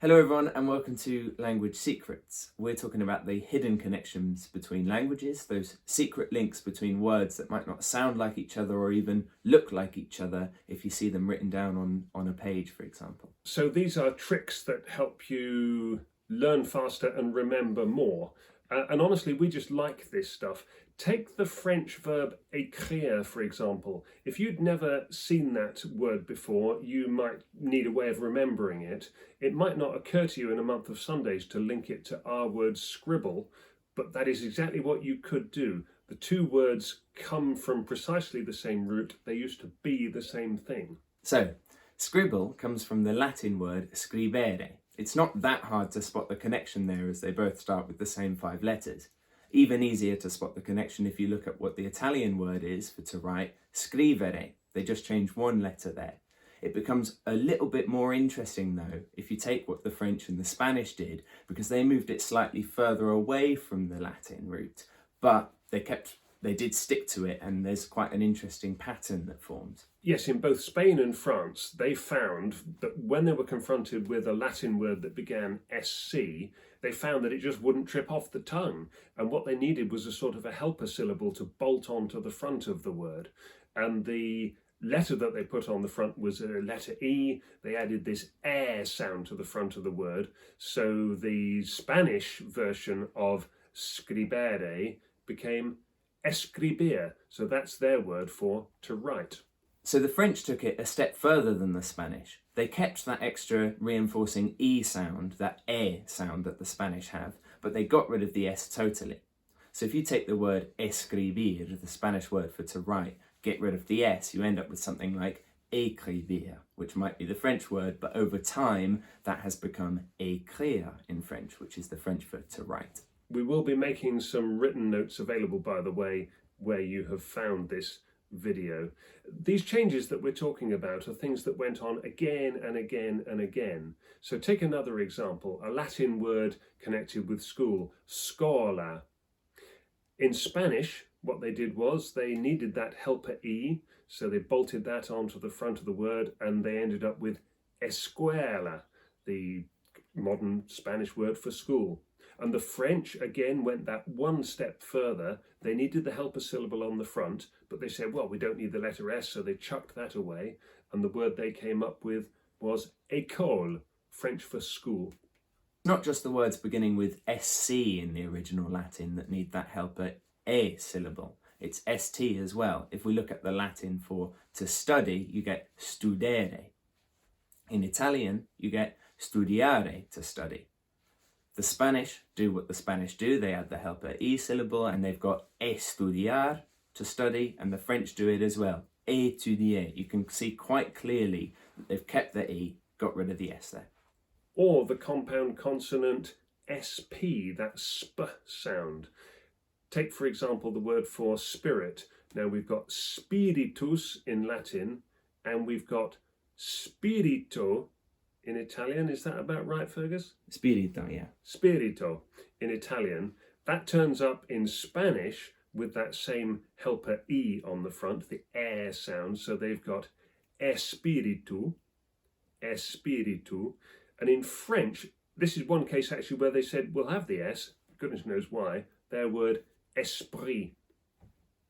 Hello everyone and welcome to Language Secrets. We're talking about the hidden connections between languages, those secret links between words that might not sound like each other or even look like each other if you see them written down on a page, for example. So these are tricks that help you learn faster and remember more. And honestly, we just like this stuff. Take the French verb écrire, for example. If you'd never seen that word before, you might need a way of remembering it. It might not occur to you in a month of Sundays to link it to our word scribble, but that is exactly what you could do. The two words come from precisely the same root. They used to be the same thing. So, scribble comes from the Latin word scrivere. It's not that hard to spot the connection there as they both start with the same 5 letters. Even easier to spot the connection if you look at what the Italian word is for to write, scrivere. They just change one letter there. It becomes a little bit more interesting though if you take what the French and the Spanish did, because they moved it slightly further away from the Latin root, but they did stick to it, and there's quite an interesting pattern that forms. Yes, in both Spain and France, they found that when they were confronted with a Latin word that began SC, they found that it just wouldn't trip off the tongue. And what they needed was a sort of a helper syllable to bolt onto the front of the word. And the letter that they put on the front was a letter E. They added this air sound to the front of the word. So the Spanish version of scribere became escribir. So that's their word for to write. So the French took it a step further than the Spanish. They kept that extra reinforcing E sound, that E sound that the Spanish have, but they got rid of the S totally. So if you take the word escribir, the Spanish word for to write, get rid of the S, you end up with something like écrire, which might be the French word, but over time that has become écrire in French, which is the French for to write. We will be making some written notes available, by the way, where you have found this video. These changes that we're talking about are things that went on again and again and again. So take another example, a Latin word connected with school, scola. In Spanish, what they did was they needed that helper E, so they bolted that onto the front of the word, and they ended up with escuela, the modern Spanish word for school. And the French, again, went that one step further. They needed the helper syllable on the front, but they said, well, we don't need the letter S, so they chucked that away. And the word they came up with was école, French for school. Not just the words beginning with SC in the original Latin that need that helper E syllable. It's ST as well. If we look at the Latin for to study, you get studere. In Italian, you get studiare, to study. The Spanish do what the Spanish do. They add the helper E syllable and they've got estudiar, to study, and the French do it as well. Étudier. You can see quite clearly that they've kept the E, got rid of the S there. Or the compound consonant SP, that sp sound. Take, for example, the word for spirit. Now we've got spiritus in Latin, and we've got spirito in Italian. Is that about right, Fergus? Spirito, yeah. Spirito in Italian. That turns up in Spanish with that same helper E on the front, the air sound. So they've got espiritu, espiritu. And in French, this is one case actually where they said, we'll have the S, goodness knows why, their word esprit.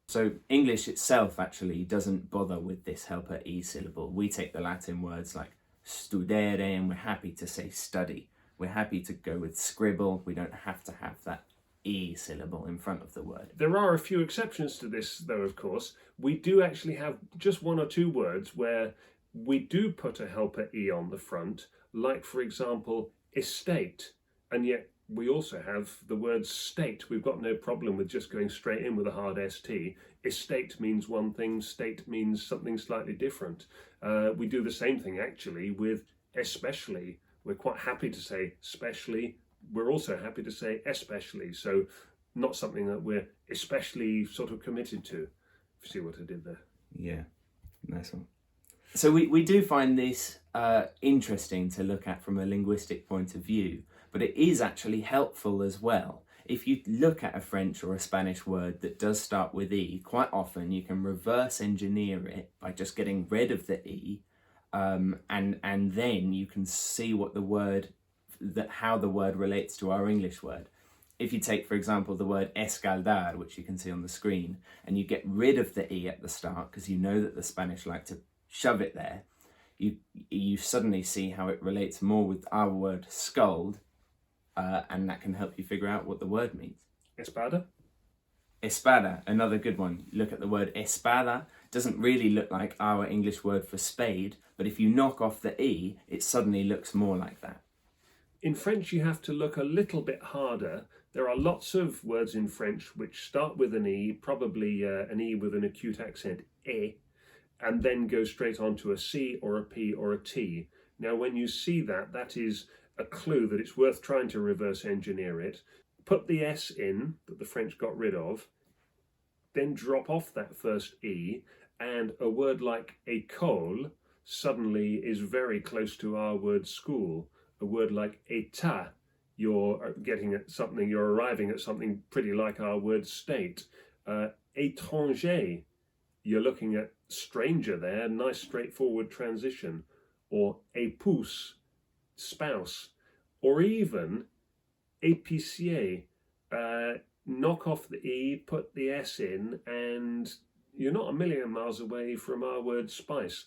So English itself actually doesn't bother with this helper E syllable. We take the Latin words like studere and we're happy to say study. We're happy to go with scribble. We don't have to have that E syllable in front of the word. There are a few exceptions to this though, of course. We do actually have just 1 or 2 words where we do put a helper E on the front, like for example, estate, and yet we also have the word state. We've got no problem with just going straight in with a hard ST. Estate means one thing, state means something slightly different. We do the same thing actually with especially. We're quite happy to say specially. We're also happy to say especially. So not something that we're especially sort of committed to. If you see what I did there. Yeah, nice one. So we do find this interesting to look at from a linguistic point of view, but it is actually helpful as well. If you look at a French or a Spanish word that does start with E, quite often you can reverse engineer it by just getting rid of the E, and then you can see what the word how the word relates to our English word. If you take, for example, the word escaldar, which you can see on the screen, and you get rid of the E at the start, because you know that the Spanish like to shove it there, you suddenly see how it relates more with our word scold, and that can help you figure out what the word means. Espada? Espada, another good one. Look at the word espada. Doesn't really look like our English word for spade, but if you knock off the E, it suddenly looks more like that. In French, you have to look a little bit harder. There are lots of words in French which start with an E, probably an E with an acute accent, E, and then go straight on to a C or a P or a T. Now, when you see that, that is a clue that it's worth trying to reverse engineer it. Put the S in that the French got rid of, then drop off that first E, and a word like école suddenly is very close to our word school. A word like état, you're arriving at something pretty like our word state. Étranger, you're looking at stranger there, nice straightforward transition. Or épouse, spouse. Or even épicier, knock off the E, put the S in, and you're not a million miles away from our word spice.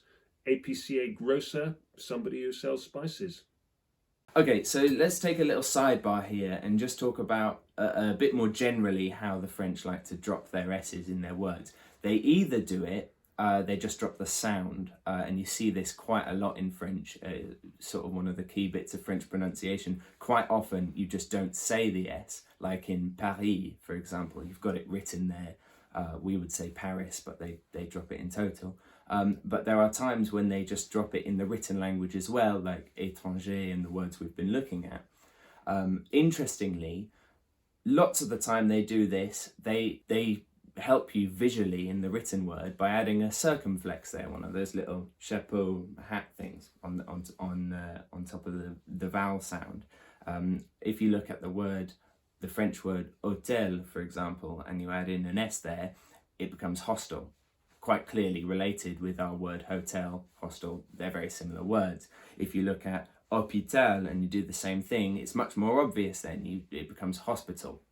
Épicier grocer, somebody who sells spices. Okay, so let's take a little sidebar here and just talk about a bit more generally how the French like to drop their S's in their words. They either do it, they just drop the sound, and you see this quite a lot in French, sort of one of the key bits of French pronunciation. Quite often you just don't say the S, like in Paris, for example. You've got it written there. We would say Paris, but they drop it in total. But there are times when they just drop it in the written language as well, like étranger and the words we've been looking at. Interestingly, lots of the time they do this, they help you visually in the written word by adding a circumflex there, one of those little chapeau hat things on top of the vowel sound. If you look at the French word hôtel, for example, and you add in an S there, it becomes hostel. Quite clearly related with our word hotel, hostel, they're very similar words. If you look at hôpital and you do the same thing, it's much more obvious then, it becomes hospital.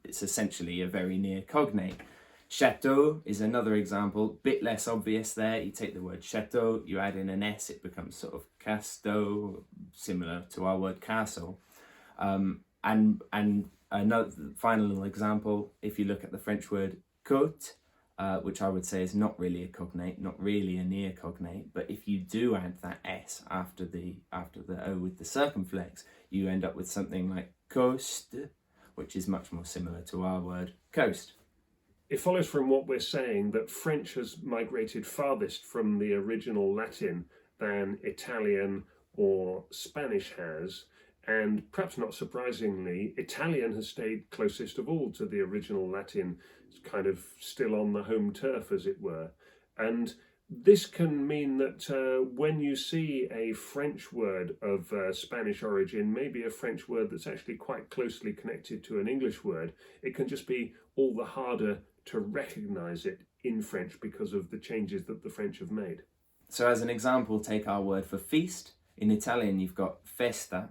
It's essentially a very near cognate. Chateau is another example, bit less obvious there. You take the word chateau, you add in an S, it becomes sort of casteau, similar to our word castle. And another final example, if you look at the French word côte, which I would say is not really a cognate, not really a near cognate, but if you do add that S after the O with the circumflex, you end up with something like coast, which is much more similar to our word coast. It follows from what we're saying that French has migrated farthest from the original Latin than Italian or Spanish has, and perhaps not surprisingly, Italian has stayed closest of all to the original Latin. It's kind of still on the home turf, as it were. And this can mean that when you see a French word of Spanish origin, maybe a French word that's actually quite closely connected to an English word, it can just be all the harder to recognise it in French because of the changes that the French have made. So as an example, take our word for feast. In Italian, you've got festa,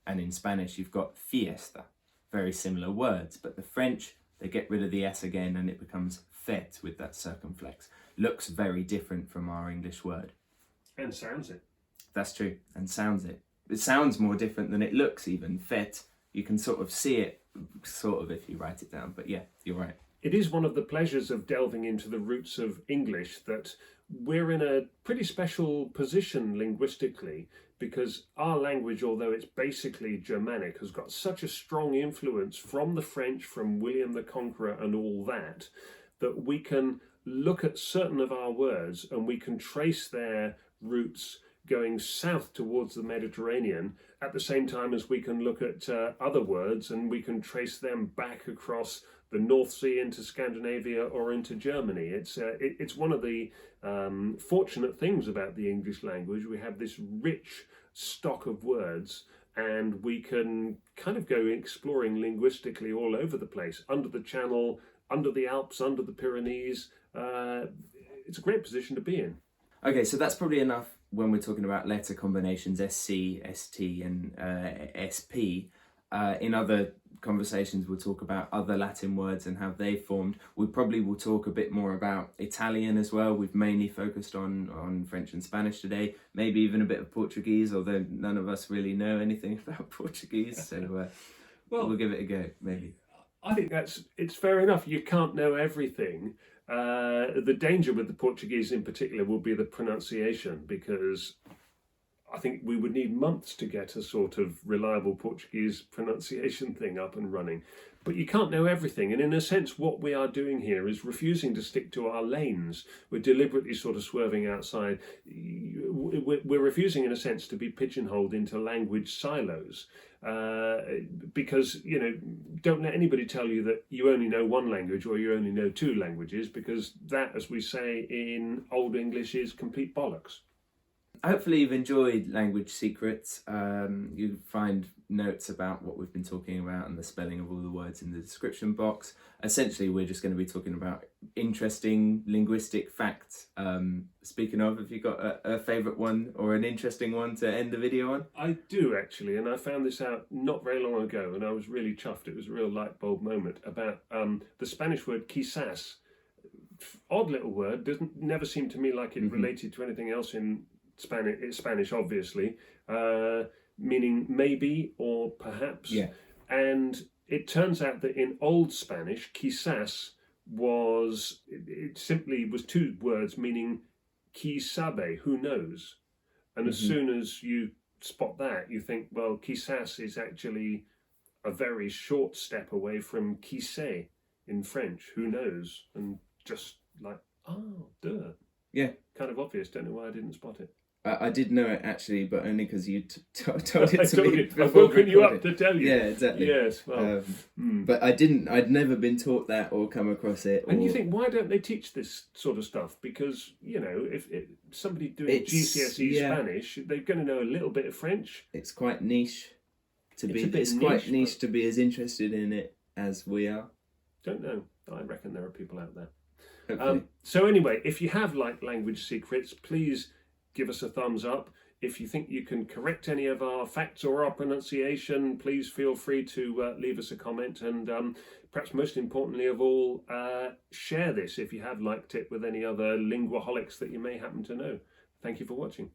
and in Spanish, you've got fiesta. Very similar words, but the French, they get rid of the S again and it becomes fête with that circumflex. Looks very different from our English word. And sounds it. That's true, and sounds it. It sounds more different than it looks even. Fête, you can sort of see it, sort of, if you write it down, but yeah, you're right. It is one of the pleasures of delving into the roots of English that we're in a pretty special position linguistically, because our language, although it's basically Germanic, has got such a strong influence from the French, from William the Conqueror and all that, that we can look at certain of our words and we can trace their roots going south towards the Mediterranean, at the same time as we can look at other words and we can trace them back across the North Sea into Scandinavia or into Germany. It's one of the fortunate things about the English language. We have this rich stock of words and we can kind of go exploring linguistically all over the place, under the Channel, under the Alps, under the Pyrenees. It's a great position to be in. Okay, so that's probably enough when we're talking about letter combinations SC, ST, and SP. In other conversations, we'll talk about other Latin words and how they formed. We probably will talk a bit more about Italian as well. We've mainly focused on French and Spanish today, maybe even a bit of Portuguese, although none of us really know anything about Portuguese. So we'll give it a go, maybe. I think it's fair enough. You can't know everything. The danger with the Portuguese in particular will be the pronunciation, because I think we would need months to get a sort of reliable Portuguese pronunciation thing up and running. But you can't know everything. And in a sense, what we are doing here is refusing to stick to our lanes. We're deliberately sort of swerving outside. We're refusing, in a sense, to be pigeonholed into language silos. Because, don't let anybody tell you that you only know one language or you only know two languages, because that, as we say in Old English, is complete bollocks. Hopefully you've enjoyed Language Secrets. You'll find notes about what we've been talking about and the spelling of all the words in the description box. Essentially, we're just going to be talking about interesting linguistic facts. Speaking of, have you got a favourite one or an interesting one to end the video on? I do, actually, and I found this out not very long ago, and I was really chuffed. It was a real light bulb moment about the Spanish word quizás. Odd little word, never seemed to me like it related to anything else in Spanish, obviously, meaning maybe or perhaps. Yeah. And it turns out that in Old Spanish, quizás it simply was two words meaning qui sabe, who knows. And as soon as you spot that, you think, well, quizás is actually a very short step away from qui sait in French, who knows, and just like, oh, duh. Yeah. Kind of obvious, don't know why I didn't spot it. I did know it, actually, but only because you told it to me. I've woken you up to tell you. Yeah, exactly. Yes, well. But I'd never been taught that or come across it. And you think, why don't they teach this sort of stuff? Because, if somebody doing GCSE Spanish, they're going to know a little bit of French. It's quite niche quite niche to be as interested in it as we are. Don't know. I reckon there are people out there. So anyway, if you have liked Language Secrets, please give us a thumbs up. If you think you can correct any of our facts or our pronunciation, please feel free to leave us a comment, and perhaps most importantly of all, share this if you have liked it with any other linguaholics that you may happen to know. Thank you for watching.